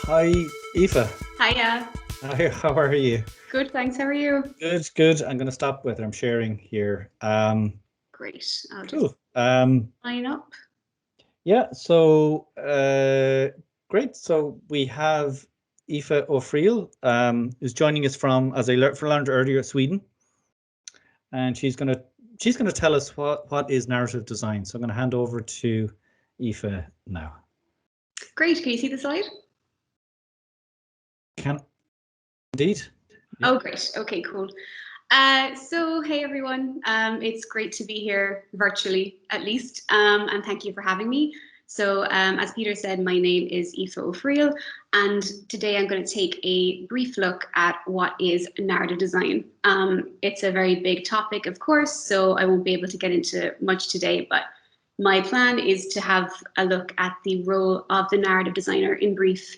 Hi, Aoife. Hiya. Hi, how are you? Good, thanks. How are you? Good, good. I'm going to stop whether I'm sharing here. Great. I'll just Cool. line up. Yeah, great. So we have Aoife O'Friel, who's joining us from, as I learned earlier, Sweden, and she's gonna tell us what is narrative design. So I'm going to hand over to Aoife now. Great. Can you see the slide? Can indeed. Oh, great. Okay, cool. Hey everyone. It's great to be here virtually, at least, and thank you for having me. As Peter said, my name is Aoife O'Friel, and today I'm going to take a brief look at what is narrative design. It's a very big topic, of course, so I won't be able to get into much today, but my plan is to have a look at the role of the narrative designer in brief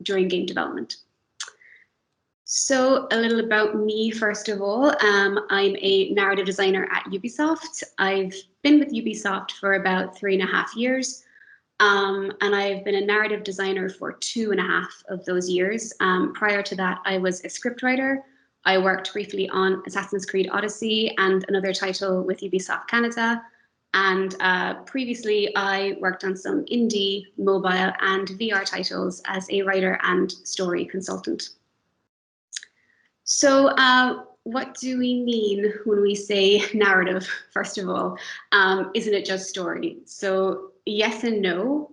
during game development. So a little about me, first of all. I'm a narrative designer at Ubisoft. I've been with Ubisoft for about 3.5 years, and I've been a narrative designer for 2.5 of those years. Prior to that, I was a scriptwriter. I worked briefly on Assassin's Creed Odyssey and another title with Ubisoft Canada. And previously, I worked on some indie, mobile, and VR titles as a writer and story consultant. So what do we mean when we say narrative, first of all? Isn't it just story? So yes and no.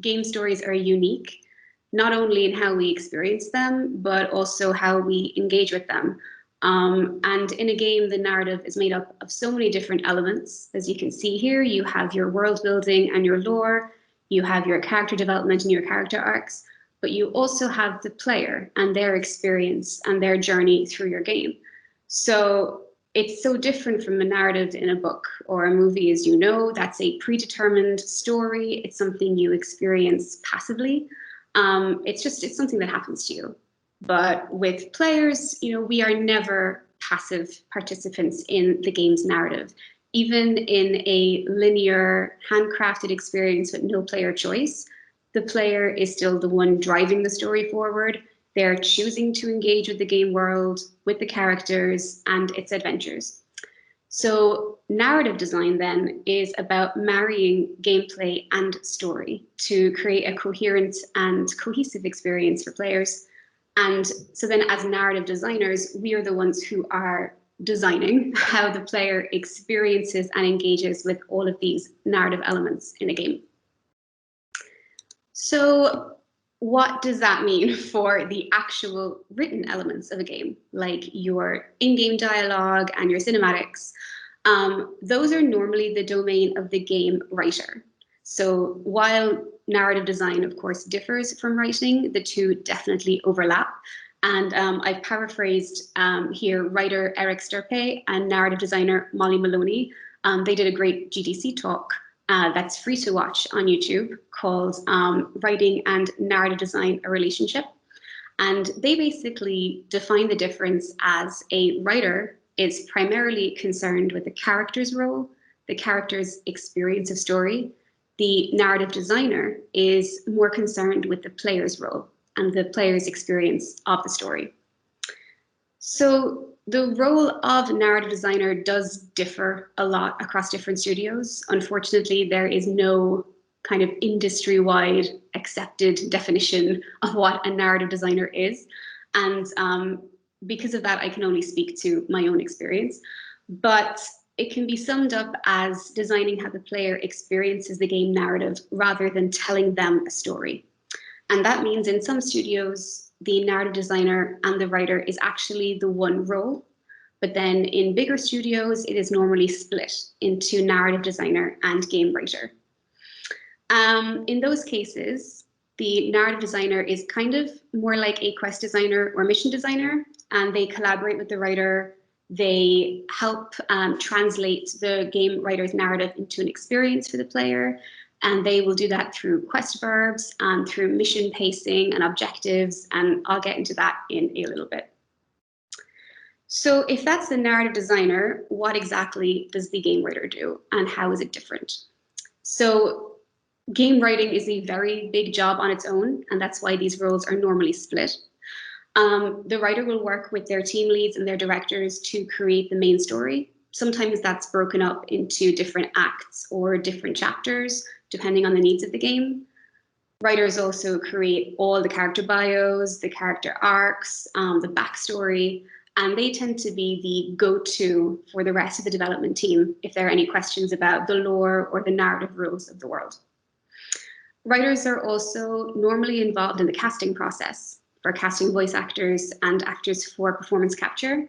Game stories are unique, not only in how we experience them, but also how we engage with them. And in a game, the narrative is made up of so many different elements. As you can see here, you have your world building and your lore, you have your character development and your character arcs, but you also have the player and their experience and their journey through your game. So it's so different from a narrative in a book or a movie, as you know. That's a predetermined story. It's something you experience passively. It's something that happens to you. But with players, we are never passive participants in the game's narrative. Even in a linear, handcrafted experience with no player choice, the player is still the one driving the story forward. They're choosing to engage with the game world, with the characters, and its adventures. So narrative design then is about marrying gameplay and story to create a coherent and cohesive experience for players. And so then as narrative designers, we are the ones who are designing how the player experiences and engages with all of these narrative elements in a game. So what does that mean for the actual written elements of a game, like your in-game dialogue and your cinematics? Those are normally the domain of the game writer. So while narrative design, of course, differs from writing, the two definitely overlap. And I've paraphrased here writer Eric Sturpey and narrative designer Molly Maloney. They did a great GDC talk that's free to watch on YouTube called Writing and Narrative Design, a Relationship. And they basically define the difference as a writer is primarily concerned with the character's role, the character's experience of story. The narrative designer is more concerned with the player's role and the player's experience of the story. So the role of narrative designer does differ a lot across different studios. Unfortunately, there is no kind of industry-wide accepted definition of what a narrative designer is. And because of that, I can only speak to my own experience. But it can be summed up as designing how the player experiences the game narrative rather than telling them a story. And that means in some studios, the narrative designer and the writer is actually the one role. But then in bigger studios, it is normally split into narrative designer and game writer. In those cases, the narrative designer is kind of more like a quest designer or mission designer, and they collaborate with the writer. They help translate the game writer's narrative into an experience for the player. And they will do that through quest verbs and through mission pacing and objectives. And I'll get into that in a little bit. So if that's the narrative designer, what exactly does the game writer do and how is it different? So Game writing is a very big job on its own, and that's why these roles are normally split. The writer will work with their team leads and their directors to create the main story. Sometimes that's broken up into different acts or different chapters, depending on the needs of the game. Writers also create all the character bios, the character arcs, the backstory, and they tend to be the go-to for the rest of the development team if there are any questions about the lore or the narrative rules of the world. Writers are also normally involved in the casting process for casting voice actors and actors for performance capture.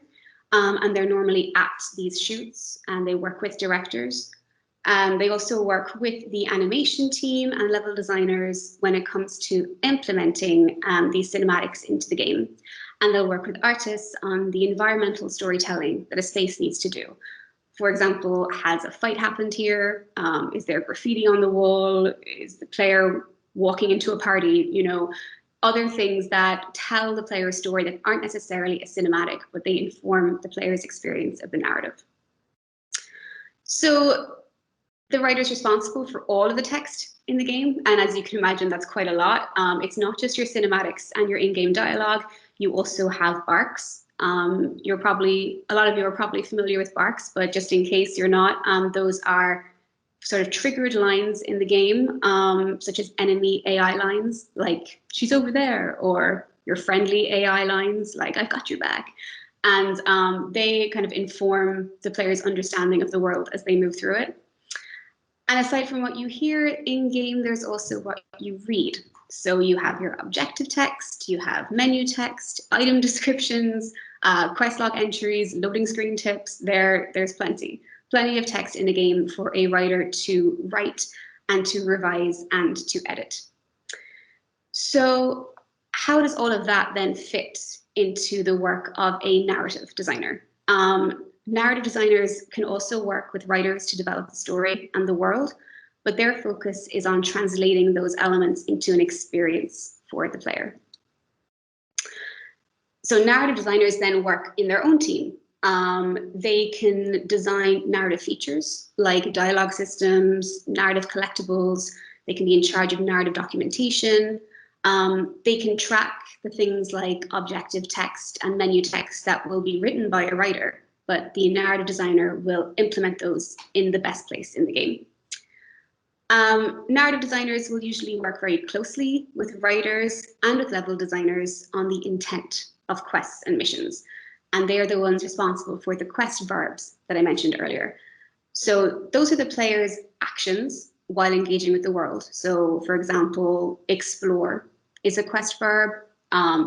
And they're normally at these shoots and they work with directors. They also work with the animation team and level designers when it comes to implementing these cinematics into the game. And they'll work with artists on the environmental storytelling that a space needs to do. For example, has a fight happened here? Is there graffiti on the wall? Is the player walking into a party? You know, other things that tell the player a story that aren't necessarily a cinematic, but they inform the player's experience of the narrative. So the writer is responsible for all of the text in the game. And as you can imagine, that's quite a lot. It's not just your cinematics and your in-game dialogue. You also have arcs. A lot of you are probably familiar with barks, but just in case you're not, those are sort of triggered lines in the game, such as enemy AI lines, like she's over there, or your friendly AI lines, like I've got your back. And they kind of inform the player's understanding of the world as they move through it. And aside from what you hear in game, there's also what you read. So you have your objective text, you have menu text, item descriptions, quest log entries, loading screen tips. There's plenty of text in the game for a writer to write and to revise and to edit. So how does all of that then fit into the work of a narrative designer? Narrative designers can also work with writers to develop the story and the world, but their focus is on translating those elements into an experience for the player. So narrative designers then work in their own team. They can design narrative features like dialogue systems, narrative collectibles. They can be in charge of narrative documentation. They can track the things like objective text and menu text that will be written by a writer, but the narrative designer will implement those in the best place in the game. Narrative designers will usually work very closely with writers and with level designers on the intent of quests and missions. And they are the ones responsible for the quest verbs that I mentioned earlier. So those are the player's actions while engaging with the world. So for example, explore is a quest verb,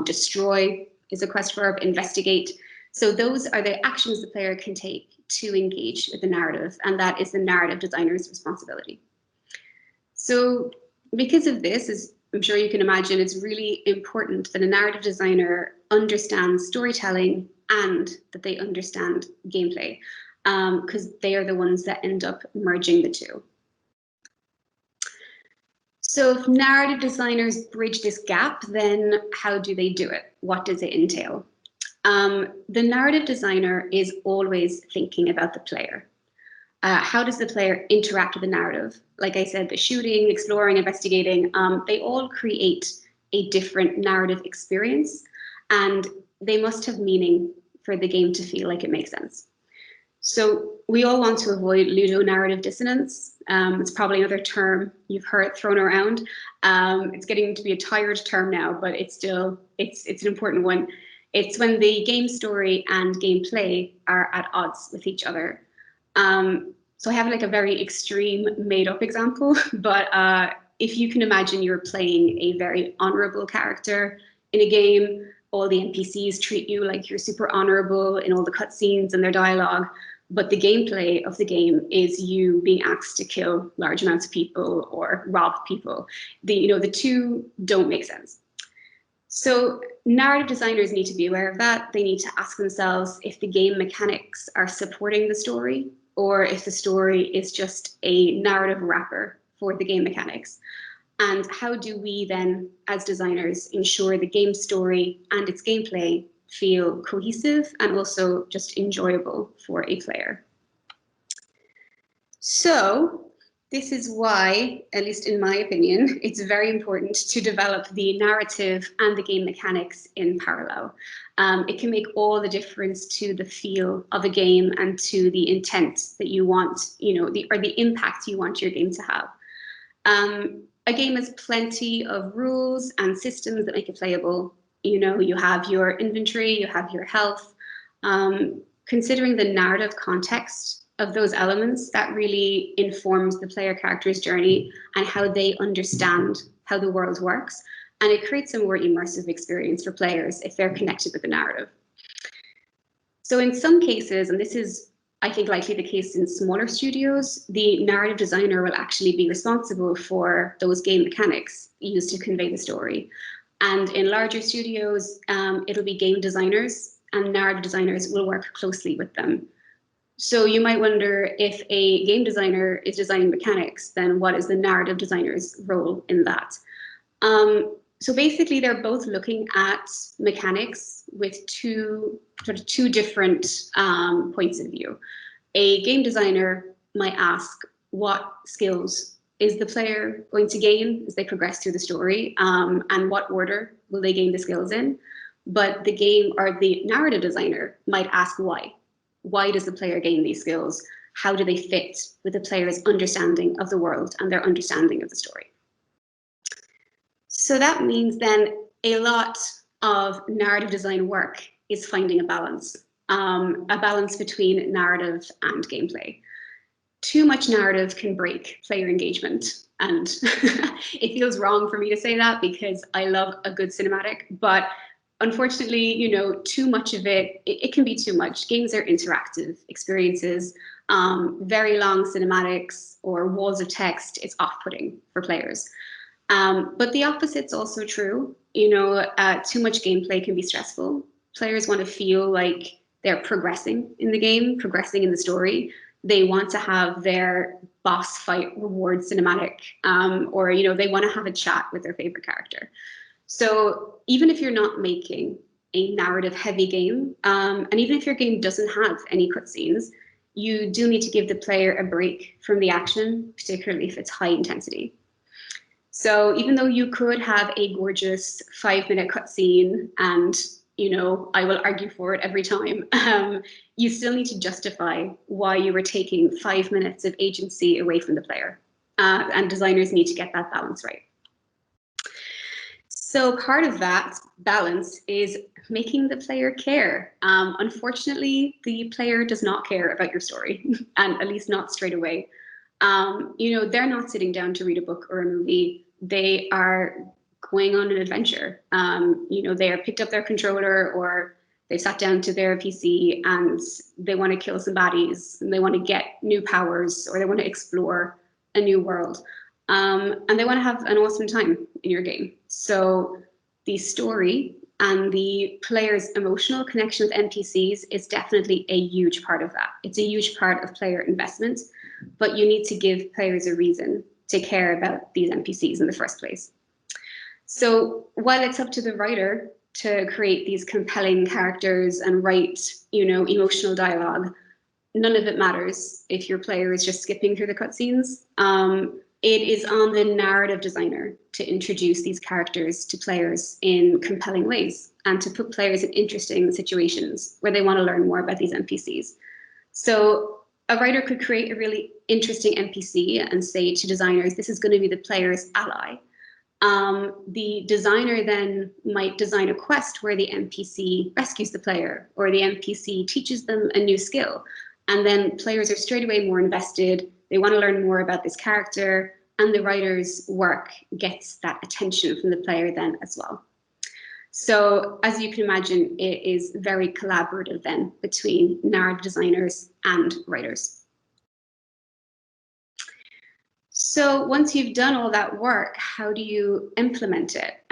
destroy is a quest verb, investigate. So those are the actions the player can take to engage with the narrative, and that is the narrative designer's responsibility. So because of this, as I'm sure you can imagine, it's really important that a narrative designer understands storytelling and that they understand gameplay, because they are the ones that end up merging the two. So if narrative designers bridge this gap, then how do they do it? What does it entail? The narrative designer is always thinking about the player. How does the player interact with the narrative? Like I said, the shooting, exploring, investigating, they all create a different narrative experience, and they must have meaning for the game to feel like it makes sense. So we all want to avoid ludonarrative dissonance. It's probably another term you've heard thrown around. It's getting to be a tired term now, but it's an important one. It's when the game story and gameplay are at odds with each other. So I have like a very extreme made up example, but if you can imagine you're playing a very honorable character in a game, all the NPCs treat you like you're super honorable in all the cutscenes and their dialogue, but the gameplay of the game is you being asked to kill large amounts of people or rob people. The two don't make sense. So narrative designers need to be aware of that. They need to ask themselves if the game mechanics are supporting the story, or if the story is just a narrative wrapper for the game mechanics. And how do we then, as designers, ensure the game story and its gameplay feel cohesive and also just enjoyable for a player? So This is why, at least in my opinion, it's very important to develop the narrative and the game mechanics in parallel. It can make all the difference to the feel of a game and to the intent that you want, or the impact you want your game to have. A game has plenty of rules and systems that make it playable. You have your inventory, you have your health. Considering the narrative context of those elements, that really informs the player character's journey and how they understand how the world works. And it creates a more immersive experience for players if they're connected with the narrative. So in some cases, and this is, I think, likely the case in smaller studios, the narrative designer will actually be responsible for those game mechanics used to convey the story. And in larger studios, it'll be game designers, and narrative designers will work closely with them. So you might wonder, if a game designer is designing mechanics, then what is the narrative designer's role in that? So basically, they're both looking at mechanics with two different points of view. A game designer might ask, what skills is the player going to gain as they progress through the story, and what order will they gain the skills in? But the game or the narrative designer might ask why. Why does the player gain these skills? How do they fit with the player's understanding of the world and their understanding of the story? So that means then a lot of narrative design work is finding a balance between narrative and gameplay. Too much narrative can break player engagement. And it feels wrong for me to say that because I love a good cinematic, but unfortunately, too much of it can be too much. Games are interactive experiences. Very long cinematics or walls of text is off-putting for players. But the opposite's also true. Too much gameplay can be stressful. Players want to feel like they're progressing in the game, progressing in the story. They want to have their boss fight reward cinematic, or they want to have a chat with their favorite character. So even if you're not making a narrative heavy game, and even if your game doesn't have any cutscenes, you do need to give the player a break from the action, particularly if it's high intensity. So even though you could have a gorgeous 5-minute cutscene, and I will argue for it every time, you still need to justify why you were taking 5 minutes of agency away from the player. And designers need to get that balance right. So part of that balance is making the player care. Unfortunately, the player does not care about your story, and at least not straight away. They're not sitting down to read a book or a movie. They are going on an adventure. They have picked up their controller, or they've sat down to their PC and they want to kill some baddies, and they want to get new powers, or they want to explore a new world. And they want to have an awesome time in your game. So the story and the player's emotional connection with NPCs is definitely a huge part of that. It's a huge part of player investment, but you need to give players a reason to care about these NPCs in the first place. So while it's up to the writer to create these compelling characters and write, emotional dialogue, none of it matters if your player is just skipping through the cutscenes. It is on the narrative designer to introduce these characters to players in compelling ways and to put players in interesting situations where they want to learn more about these NPCs. So a writer could create a really interesting NPC and say to designers, this is going to be the player's ally. The designer then might design a quest where the NPC rescues the player, or the NPC teaches them a new skill. And then players are straight away more invested. They want to learn more about this character, and the writer's work gets that attention from the player then as well. So as you can imagine, it is very collaborative then between narrative designers and writers. So once you've done all that work, how do you implement it?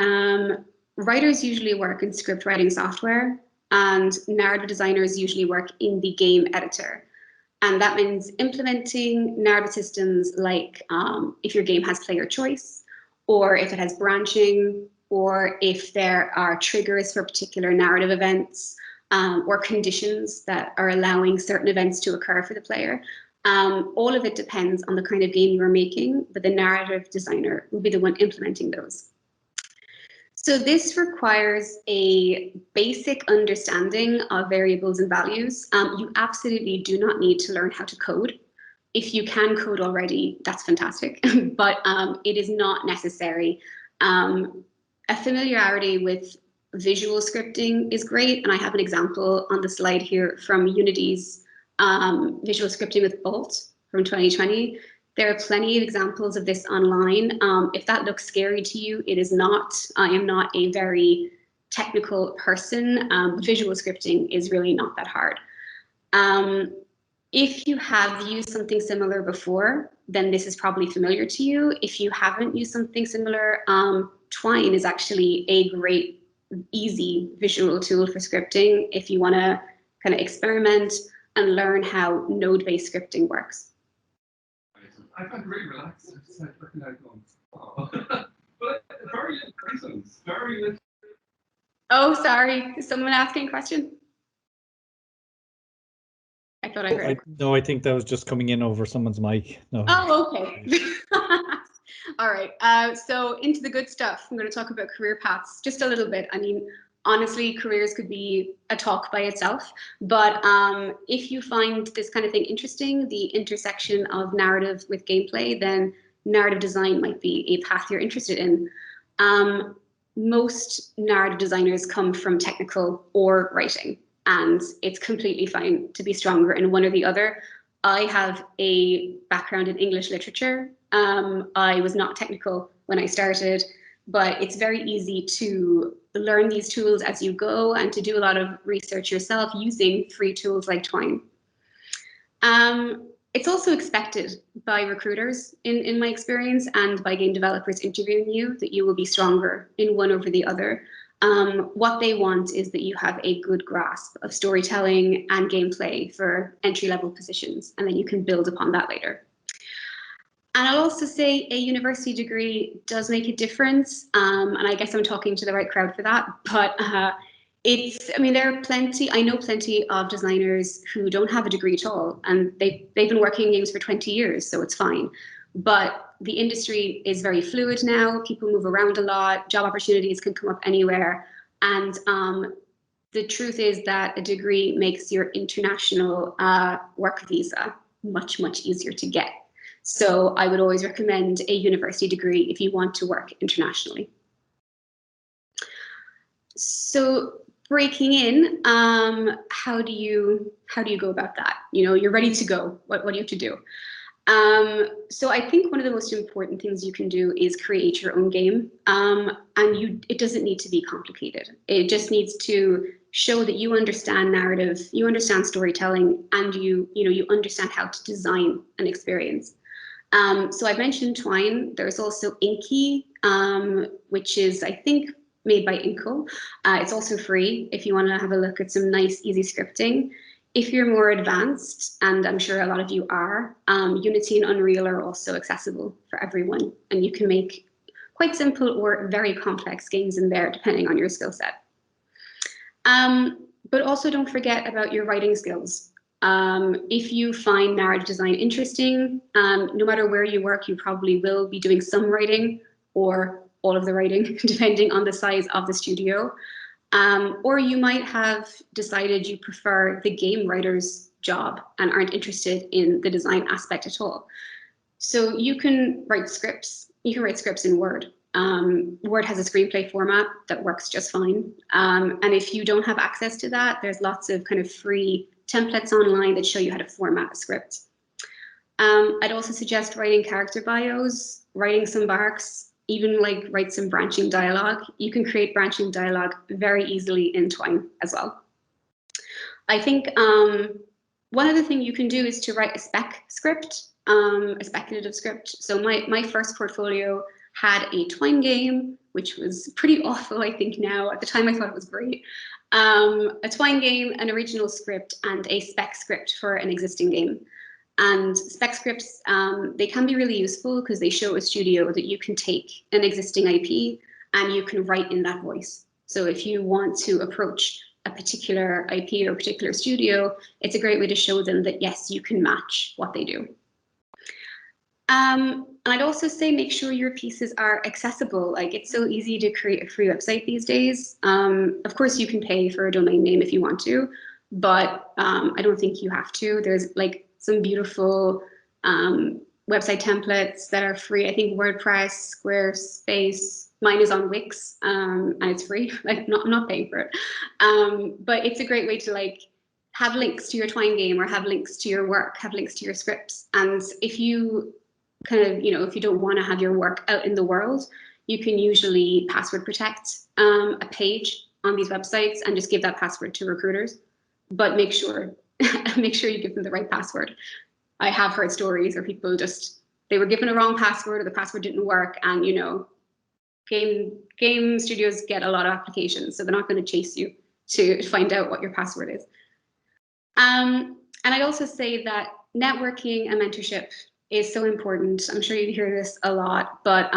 Writers usually work in script writing software, and narrative designers usually work in the game editor. And that means implementing narrative systems like if your game has player choice, or if it has branching, or if there are triggers for particular narrative events, or conditions that are allowing certain events to occur for the player. All of it depends on the kind of game you're making, but the narrative designer will be the one implementing those. So this requires a basic understanding of variables and values. You absolutely do not need to learn how to code. If you can code already, that's fantastic, but it is not necessary. A familiarity with visual scripting is great, and I have an example on the slide here from Unity's visual scripting with Bolt from 2020. There are plenty of examples of this online. If that looks scary to you, it is not. I am not a very technical person. Visual scripting is really not that hard. If you have used something similar before, then this is probably familiar to you. If you haven't used something similar, Twine is actually a great, easy visual tool for scripting if you want to kind of experiment and learn how node-based scripting works. I find it really relaxed. I just like looking at it going, oh. But very interesting. Very. Oh, sorry. Is someone asking a question? I thought I heard. No, I think that was just coming in over someone's mic. No. Oh, okay. All right. So into the good stuff. I'm going to talk about career paths just a little bit. I mean, honestly, careers could be a talk by itself, but if you find this kind of thing interesting, the intersection of narrative with gameplay, then narrative design might be a path you're interested in. Most narrative designers come from technical or writing, and it's completely fine to be stronger in one or the other. I have a background in English literature. I was not technical when I started, but it's very easy to learn these tools as you go and to do a lot of research yourself using free tools like Twine. It's also expected by recruiters, in my experience, and by game developers interviewing you, that you will be stronger in one over the other. What they want is that you have a good grasp of storytelling and gameplay for entry-level positions, and then you can build upon that later. And I'll also say a university degree does make a difference, and I guess I'm talking to the right crowd for that, but I mean, there are I know plenty of designers who don't have a degree at all, and they've been working in games for 20 years, so it's fine. But the industry is very fluid now, people move around a lot, job opportunities can come up anywhere, and the truth is that a degree makes your international work visa much, much easier to get. So I would always recommend a university degree if you want to work internationally. So breaking in, how do you go about that? You know, you're ready to go. What do you have to do? So I think one of the most important things you can do is create your own game. And it doesn't need to be complicated. It just needs to show that you understand narrative, you understand storytelling, and you understand how to design an experience. So I mentioned Twine. There's also Inky, which is, I think, made by Inco. It's also free if you want to have a look at some nice, easy scripting. If you're more advanced, and I'm sure a lot of you are, Unity and Unreal are also accessible for everyone, and you can make quite simple or very complex games in there, depending on your skill set. But also don't forget about your writing skills. If you find narrative design interesting, no matter where you work, you probably will be doing some writing or all of the writing, depending on the size of the studio. Or you might have decided you prefer the game writer's job and aren't interested in the design aspect at all. So you can write scripts. You can write scripts in Word. Word has a screenplay format that works just fine. And if you don't have access to that, there's lots of kind of free templates online that show you how to format a script. I'd also suggest writing character bios, writing some barks, even like write some branching dialogue. You can create branching dialogue very easily in Twine as well. I think one other thing you can do is to write a spec script, a speculative script. So my first portfolio had a Twine game, which was pretty awful, I think now. At the time, I thought it was great. A Twine game, an original script, and a spec script for an existing game. And spec scripts, they can be really useful because they show a studio that you can take an existing IP and you can write in that voice. So if you want to approach a particular IP or a particular studio, it's a great way to show them that, yes, you can match what they do. And I'd also say make sure your pieces are accessible. Like, it's so easy to create a free website these days. Of course, you can pay for a domain name if you want to, but I don't think you have to. There's like some beautiful website templates that are free. I think WordPress, Squarespace, mine is on Wix, and it's free. Like, I'm not paying for it. But it's a great way to like have links to your Twine game, or have links to your work, have links to your scripts. And if you kind of, you know, if you don't want to have your work out in the world, you can usually password protect a page on these websites and just give that password to recruiters. But make sure you give them the right password. I have heard stories where people just, they were given a wrong password, or the password didn't work, and you know, game studios get a lot of applications, so they're not going to chase you to find out what your password is. And I'd also say that networking and mentorship is so important. I'm sure you hear this a lot, but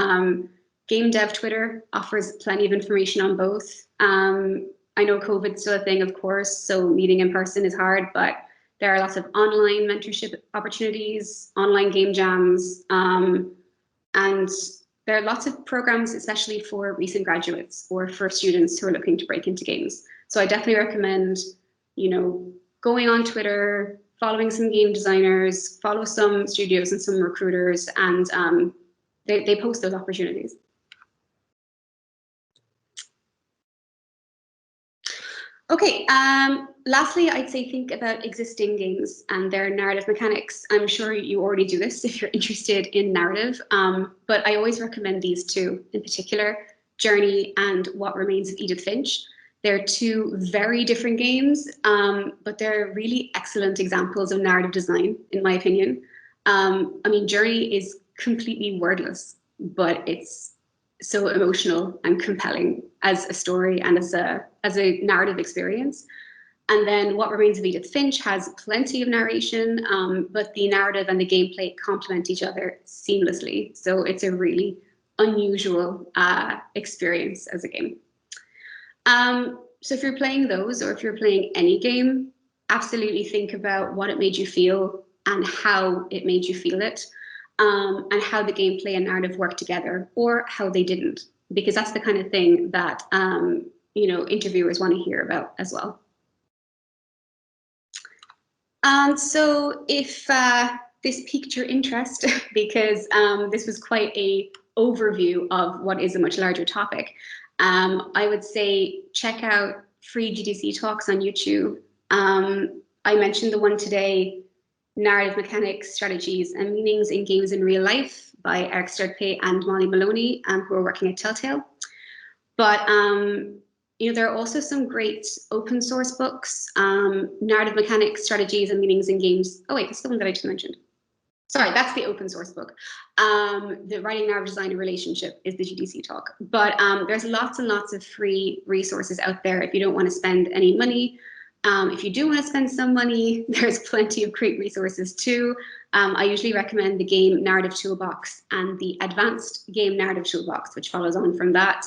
game dev Twitter offers plenty of information on both. I know COVID's still a thing, of course, so meeting in person is hard, but there are lots of online mentorship opportunities, online game jams, and there are lots of programs, especially for recent graduates or for students who are looking to break into games. So I definitely recommend, you know, going on Twitter, following some game designers, follow some studios and some recruiters, and they post those opportunities. Okay, lastly, I'd say think about existing games and their narrative mechanics. I'm sure you already do this if you're interested in narrative, but I always recommend these two in particular, Journey and What Remains of Edith Finch. They're two very different games, but they're really excellent examples of narrative design, in my opinion. I mean, Journey is completely wordless, but it's so emotional and compelling as a story and as a narrative experience. And then What Remains of Edith Finch has plenty of narration, but the narrative and the gameplay complement each other seamlessly. So it's a really unusual experience as a game. So if you're playing those, or if you're playing any game, absolutely think about what it made you feel and how it made you feel it. And how the gameplay and narrative work together, or how they didn't, because that's the kind of thing that you know, interviewers want to hear about as well. And so if this piqued your interest, because this was quite a overview of what is a much larger topic, I would say check out free GDC talks on YouTube. I mentioned the one today, Narrative Mechanics, Strategies and Meanings in Games in Real Life by Eric Sturtpay and Molly Maloney, who are working at Telltale. But you know, there are also some great open source books, Narrative Mechanics, Strategies and Meanings in Games. Oh wait, that's the one that I just mentioned. Sorry, that's the open source book. The Writing Narrative Design and Relationship is the GDC talk. But there's lots and lots of free resources out there if you don't want to spend any money. If you do want to spend some money, there's plenty of great resources too. I usually recommend the Game Narrative Toolbox and the Advanced Game Narrative Toolbox, which follows on from that.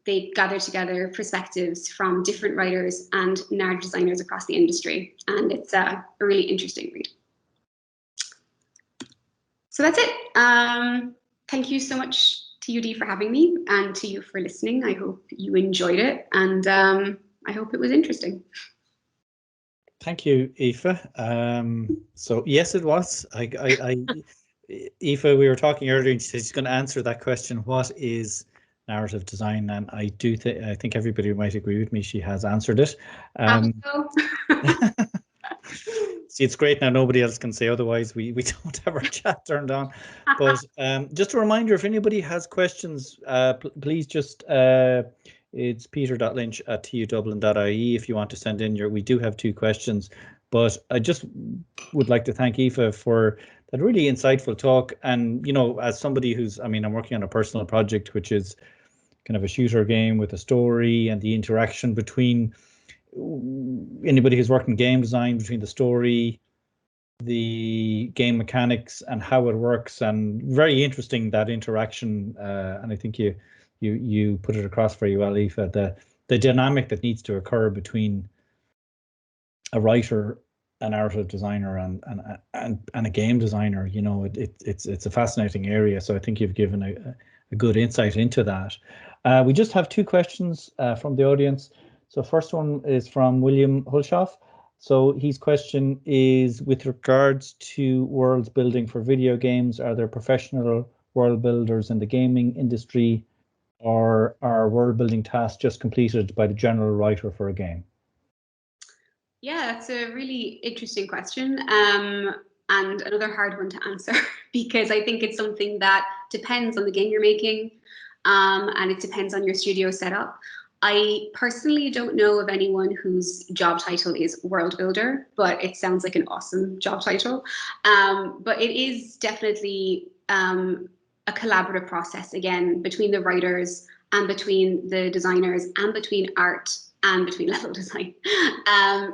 They gather together perspectives from different writers and narrative designers across the industry, and it's a really interesting read. So that's it. Thank you so much to UD for having me, and to you for listening. I hope you enjoyed it, and I hope it was interesting. Thank you, Aoife. So yes, it was. Aoife, we were talking earlier, and she said she's going to answer that question: what is narrative design? And I think everybody might agree with me. She has answered it. See, it's great now. Nobody else can say otherwise. We don't have our chat turned on. But just a reminder, if anybody has questions, please just. It's peter.lynch@tudublin.ie if you want to send in we do have 2 questions, but I just would like to thank Aoife for that really insightful talk. And, you know, as somebody who's, I mean, I'm working on a personal project, which is kind of a shooter game with a story, and the interaction between anybody who's worked in game design, between the story, the game mechanics and how it works, and very interesting, that interaction. And I think you put it across very well, Aoife, the dynamic that needs to occur between a writer, a narrative designer, and a game designer. You know, it's a fascinating area. So I think you've given a good insight into that. We just have two questions from the audience. So first one is from William Hulshoff. So his question is, with regards to world building for video games, are there professional world builders in the gaming industry, or are world building tasks just completed by the general writer for a game? Yeah, that's a really interesting question, and another hard one to answer because I think it's something that depends on the game you're making, and it depends on your studio setup. I personally don't know of anyone whose job title is world builder, but it sounds like an awesome job title. But it is definitely a collaborative process, again, between the writers and between the designers and between art and between level design.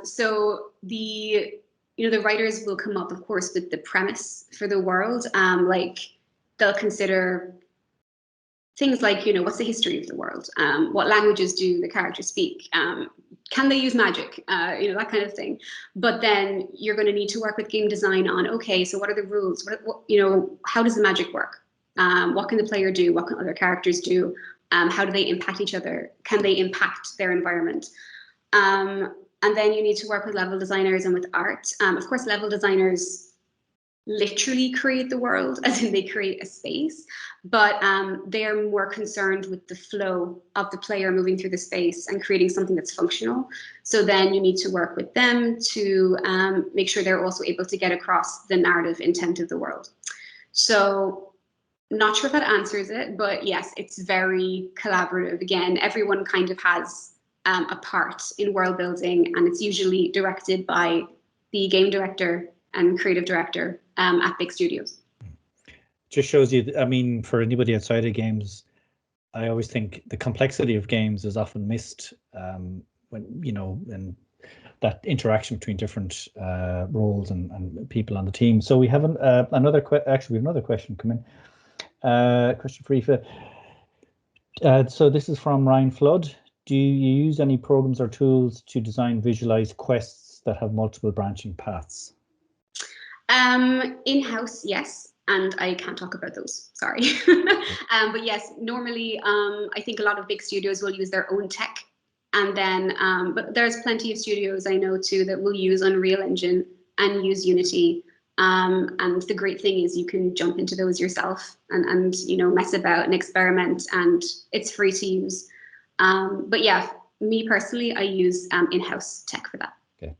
So the writers will come up, of course, with the premise for the world. Like they'll consider things like, what's the history of the world? What languages do the characters speak? Can they use magic? That kind of thing. But then you're going to need to work with game design on, okay, so what are the rules? How does the magic work? What can the player do? What can other characters do? How do they impact each other? Can they impact their environment? And then you need to work with level designers and with art. Of course, level designers literally create the world, as in they create a space, but they're more concerned with the flow of the player moving through the space and creating something that's functional. So then you need to work with them to make sure they're also able to get across the narrative intent of the world. So not sure if that answers it, but yes, it's very collaborative. Again, everyone kind of has a part in world building, and it's usually directed by the game director and creative director at big studios. Just shows you, I mean, for anybody outside of games, I always think the complexity of games is often missed when, and that interaction between different roles and people on the team. So we have another question come in. Question for Aoife. So this is from Ryan Flood. Do you use any programs or tools to design visualize quests that have multiple branching paths? In-house, yes, and I can't talk about those, sorry. But yes, normally I think a lot of big studios will use their own tech, and then but there's plenty of studios I know too that will use Unreal Engine and use Unity. And the great thing is you can jump into those yourself and mess about and experiment, and it's free to use. But yeah, me personally, I use in-house tech for that. Okay,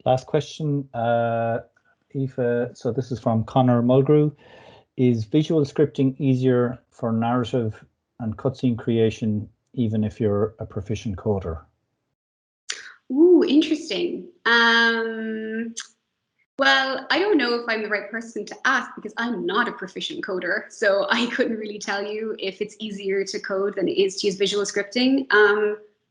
last question, Aoife. So this is from Connor Mulgrew. Is visual scripting easier for narrative and cutscene creation, even if you're a proficient coder? Ooh, interesting. Well, I don't know if I'm the right person to ask because I'm not a proficient coder, so I couldn't really tell you if it's easier to code than it is to use visual scripting.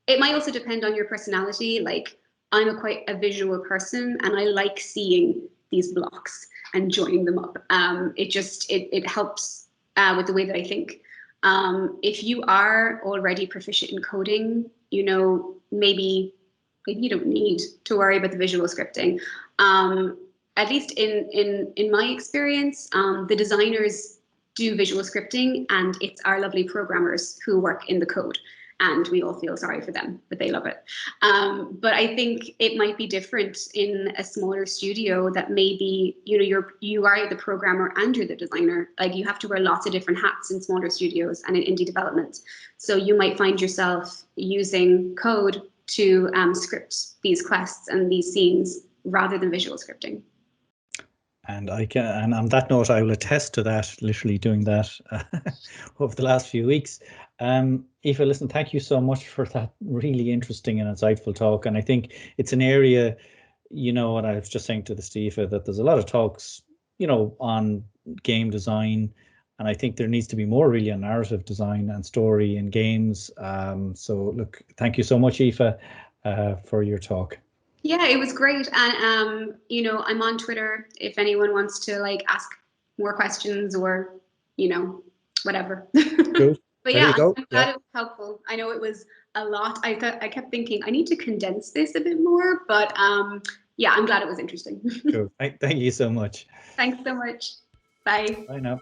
It might also depend on your personality. Like, I'm quite a visual person, and I like seeing these blocks and joining them up. It helps with the way that I think. If you are already proficient in coding, maybe you don't need to worry about the visual scripting. At least in my experience, the designers do visual scripting, and it's our lovely programmers who work in the code, and we all feel sorry for them, but they love it. But I think it might be different in a smaller studio that maybe you are the programmer and you're the designer. Like, you have to wear lots of different hats in smaller studios and in indie development. So you might find yourself using code to script these quests and these scenes rather than visual scripting. And and on that note, I will attest to that, literally doing that over the last few weeks. Aoife, listen, thank you so much for that really interesting and insightful talk. And I think it's an area, and I was just saying to the Steve that there's a lot of talks, on game design. And I think there needs to be more really on narrative design and story in games. So look, thank you so much, Aoife, for your talk. Yeah, it was great. And, I'm on Twitter if anyone wants to ask more questions or, whatever. Good. But there yeah, you go. I'm glad it was helpful. I know it was a lot. I kept thinking I need to condense this a bit more, but yeah, I'm glad it was interesting. Cool. Thank you so much. Thanks so much. Bye. Bye now.